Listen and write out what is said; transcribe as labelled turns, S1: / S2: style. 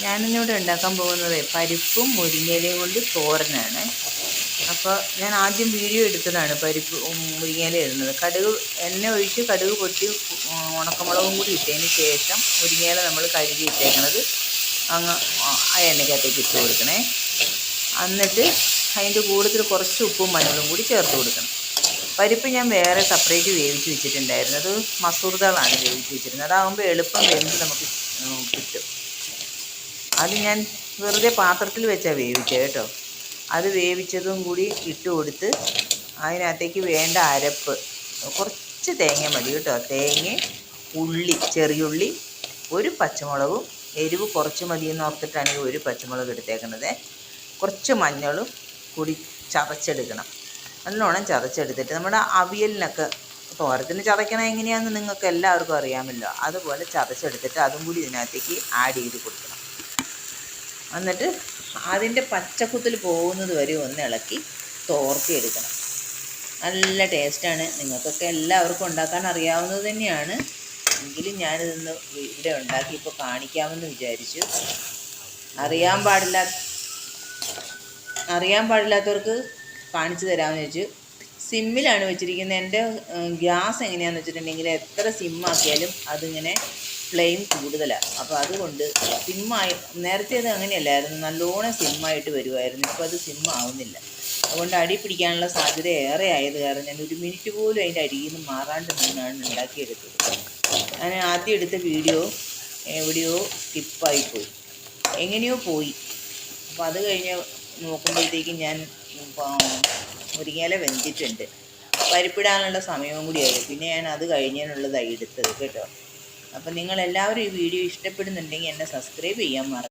S1: ഞാനിന്നിവിടെ ഉണ്ടാക്കാൻ പോകുന്നത് പരിപ്പും മുരിങ്ങയിലയും കൊണ്ട് തോരനാണ്. അപ്പോൾ ഞാൻ ആദ്യം വീഡിയോ എടുത്തതാണ് പരിപ്പ് മുരിങ്ങയില ഇടുന്നത്. എണ്ണ ഒഴിച്ച് കടുക് പൊട്ടി ഉണക്കമുളകും കൂടി ഇട്ടതിന് ശേഷം മുരിങ്ങയില നമ്മൾ കഴുകി ഇട്ടേക്കുന്നത് അങ്ങ് ആ എണ്ണയ്ക്കകത്തേക്ക് ഇട്ട് കൊടുക്കണേ. എന്നിട്ട് അതിൻ്റെ കൂടുതൽ കുറച്ച് ഉപ്പും മഞ്ഞളും കൂടി ചേർത്ത് കൊടുക്കണം. പരിപ്പ് ഞാൻ വേറെ സെപ്പറേറ്റ് വേവിച്ച് വെച്ചിട്ടുണ്ടായിരുന്നു. അത് മസൂർ ദാളാണ് വേവിച്ച് വെച്ചിരുന്നത്. അതാകുമ്പോൾ എളുപ്പം വെന്ത് നമുക്ക് കിട്ടും. അത് ഞാൻ വെറുതെ പാത്രത്തിൽ വെച്ചാണ് വേവിച്ചത് കേട്ടോ. അത് വേവിച്ചതും കൂടി ഇട്ട് കൊടുത്ത് അതിനകത്തേക്ക് വേണ്ട അരപ്പ് കുറച്ച് തേങ്ങ മതി കേട്ടോ. തേങ്ങ, ഉള്ളി, ചെറിയുള്ളി, ഒരു പച്ചമുളകും, എരിവ് കുറച്ച് മതിയെന്ന് ഓർത്തിട്ടാണ് ഈ ഒരു പച്ചമുളക് എടുത്തേക്കുന്നത്. കുറച്ച് മഞ്ഞളും കൂടി ചതച്ചെടുക്കണം. നല്ലോണം ചതച്ചെടുത്തിട്ട് നമ്മുടെ അവിയലിനൊക്കെ തോരത്തിന് ചതയ്ക്കണം എങ്ങനെയാണെന്ന് നിങ്ങൾക്ക് എല്ലാവർക്കും അറിയാമല്ലോ. അതുപോലെ ചതച്ചെടുത്തിട്ട് അതും കൂടി ഇതിനകത്തേക്ക് ആഡ് ചെയ്ത് കൊടുക്കണം. എന്നിട്ട് അതിൻ്റെ പച്ചക്കുത്തിൽ പോകുന്നത് വരെ ഒന്ന് ഇളക്കി തോർത്തിയെടുക്കണം. നല്ല ടേസ്റ്റാണ്. നിങ്ങൾക്കൊക്കെ എല്ലാവർക്കും ഉണ്ടാക്കാൻ അറിയാവുന്നത് തന്നെയാണ്. എങ്കിലും ഞാനിതൊന്ന് ഇവിടെ ഉണ്ടാക്കി ഇപ്പോൾ കാണിക്കാമെന്ന് വിചാരിച്ചു. അറിയാൻ പാടില്ലാത്തവർക്ക് കാണിച്ചു തരാമെന്ന് വെച്ചു. സിമ്മിലാണ് വെച്ചിരിക്കുന്നത്. എൻ്റെ ഗ്യാസ് എങ്ങനെയാണെന്ന് വെച്ചിട്ടുണ്ടെങ്കിൽ എത്ര സിമ്മാക്കിയാലും അതിങ്ങനെ ഫ്ലെയിം കൂടുതലാണ്. അപ്പോൾ അതുകൊണ്ട് സിമ്മായി, നേരത്തെ അത് അങ്ങനെയല്ലായിരുന്നു, നല്ലോണം സിമ്മായിട്ട് വരുമായിരുന്നു. ഇപ്പോൾ അത് സിമ്മാവുന്നില്ല. അതുകൊണ്ട് അടി പിടിക്കാനുള്ള സാധ്യത ഏറെ ആയത് കാരണം ഞാൻ ഒരു മിനിറ്റ് പോലും അതിൻ്റെ അടിയിൽ നിന്ന് മാറാണ്ട് നിന്നാണ് ഉണ്ടാക്കിയെടുത്തത്. ഞാൻ ആദ്യം എടുത്ത വീഡിയോ എവിടെയോ സ്കിപ്പായിപ്പോയി, എങ്ങനെയോ പോയി. അപ്പോൾ അത് കഴിഞ്ഞ് നോക്കുമ്പോഴത്തേക്കും ഞാൻ മുരിങ്ങയില വെന്തിട്ടുണ്ട്. പരിപ്പിടാനുള്ള സമയവും കൂടിയായി. പിന്നെ ഞാൻ അത് കഴിഞ്ഞതിനുള്ളതായി എടുത്തത് കേട്ടോ. അപ്പം നിങ്ങളെല്ലാവരും ഈ വീഡിയോ ഇഷ്ടപ്പെടുന്നുണ്ടെങ്കിൽ എന്നെ സബ്സ്ക്രൈബ് ചെയ്യാൻ മറക്കരുത്.